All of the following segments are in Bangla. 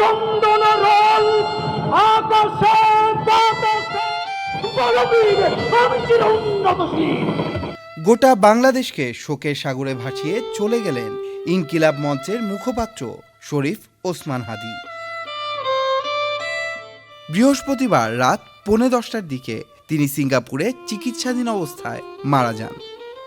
নন্দন রোল আকাশে বাতাসে বলবীর আমি চির উন্নতশীল। গোটা বাংলাদেশকে শোকের সাগরে ভাসিয়ে চলে গেলেন ইনকিলাব মঞ্চের মুখপাত্র শরীফ ওসমান হাদী। বৃহস্পতিবার রাত 10:15টার দিকে তিনি সিঙ্গাপুরে চিকিৎসাধীন অবস্থায় মারা যান।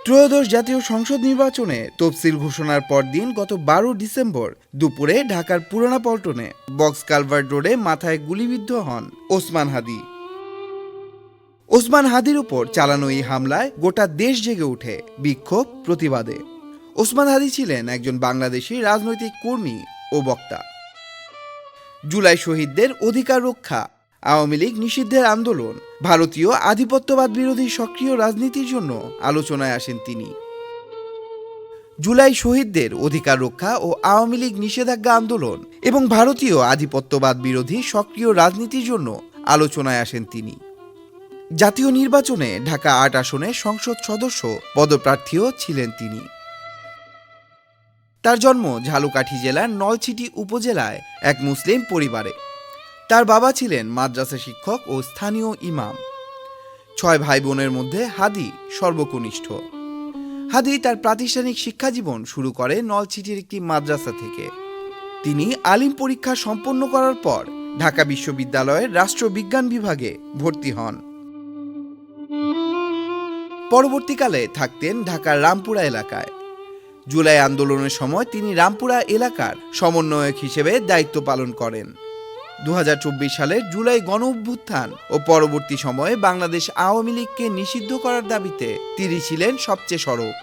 ত্রয়োদশ জাতীয় সংসদ নির্বাচনে তফসিল ঘোষণার পরদিন গত 12 ডিসেম্বর দুপুরে ঢাকার পুরানা পল্টনে বক্স কালভার্ট রোডে মাথায় গুলিবিদ্ধ হন ওসমান হাদী। ওসমান হাদীর উপর চালানো এই হামলায় গোটা দেশ জেগে ওঠে বিক্ষোভ প্রতিবাদে। ওসমান হাদী ছিলেন একজন বাংলাদেশী রাজনৈতিক কর্মী ও বক্তা। জুলাই শহীদদের অধিকার রক্ষা, আওয়ামী লীগ নিষিদ্ধের আন্দোলন, ভারতীয় আধিপত্যবাদ বিরোধী সক্রিয় রাজনীতির জন্য আলোচনায় আসেন তিনি। জুলাই শহীদদের অধিকার রক্ষা ও আওয়ামী লীগ নিষেধাজ্ঞা আন্দোলন এবং ভারতীয় আধিপত্যবাদ বিরোধী সক্রিয় রাজনীতির জন্য আলোচনায় আসেন তিনি। জাতীয় নির্বাচনে ঢাকা ৮ আসনে সংসদ সদস্য পদপ্রার্থীও ছিলেন তিনি। তার জন্ম ঝালকাঠি জেলার নলছিটি উপজেলায় এক মুসলিম পরিবারে। তার বাবা ছিলেন মাদ্রাসা শিক্ষক ও স্থানীয় ইমাম। 6 ভাই বোনের মধ্যে হাদী সর্বকনিষ্ঠ। হাদী তার প্রাতিষ্ঠানিক শিক্ষাজীবন শুরু করে নলছিটির একটি মাদ্রাসা থেকে। তিনি আলিম পরীক্ষা সম্পন্ন করার পর ঢাকা বিশ্ববিদ্যালয়ের রাষ্ট্রবিজ্ঞান বিভাগে ভর্তি হন। পরবর্তীকালে থাকতেন ঢাকার রামপুরা এলাকায়। জুলাই আন্দোলনের সময় তিনি রামপুরা এলাকার সমন্বয়ক হিসেবে দায়িত্ব পালন করেন। 2024 সালের জুলাই গণ অভ্যুত্থান ও পরবর্তী সময়ে বাংলাদেশ আওয়ামী লীগকে নিষিদ্ধ করার দাবিতে তিনি ছিলেন সবচেয়ে সরব।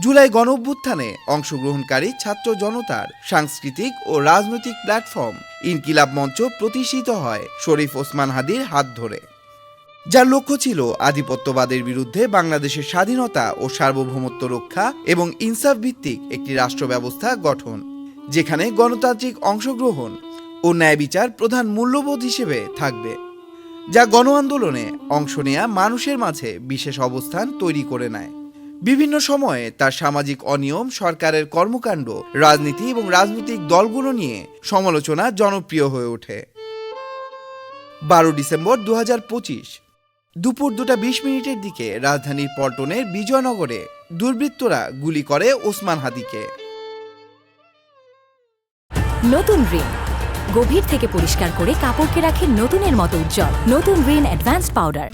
জুলাই গণ অভ্যুত্থানে অংশগ্রহণকারী ছাত্র জনতার সাংস্কৃতিক ও রাজনৈতিক প্ল্যাটফর্ম ইনকিলাব মঞ্চ প্রতিষ্ঠিত হয় শরীফ ওসমান হাদীর হাত ধরে, যার লক্ষ্য ছিল আধিপত্যবাদের বিরুদ্ধে বাংলাদেশের স্বাধীনতা ও সার্বভৌমত্ব রক্ষা এবং ইনসাফ ভিত্তিক একটি রাষ্ট্র ব্যবস্থা গঠন, যেখানে গণতান্ত্রিক অংশগ্রহণ ও ন্যায় বিচার প্রধান মূল্যবোধ হিসেবে থাকবে, যা গণ আন্দোলনে অংশ নেয়া মানুষের মাঝে বিশেষ অবস্থান তৈরি করে নেয়। বিভিন্ন সময়ে তার সামাজিক অনিয়ম, সরকারের কর্মকাণ্ড, রাজনীতি এবং রাজনৈতিক দলগুলো নিয়ে সমালোচনা জনপ্রিয় হয়ে ওঠে। 12 ডিসেম্বর 2025 দুপুর 2:20 দিকে রাজধানীর পল্টনের বিজয়নগরে দুর্বৃত্তরা গুলি করে ওসমান হাদীকে। নতুন রিন গভীর থেকে পরিষ্কার করে কাপড়কে রাখে নতুনের মতো উজ্জ্বল। নতুন রিন অ্যাডভান্স পাউডার।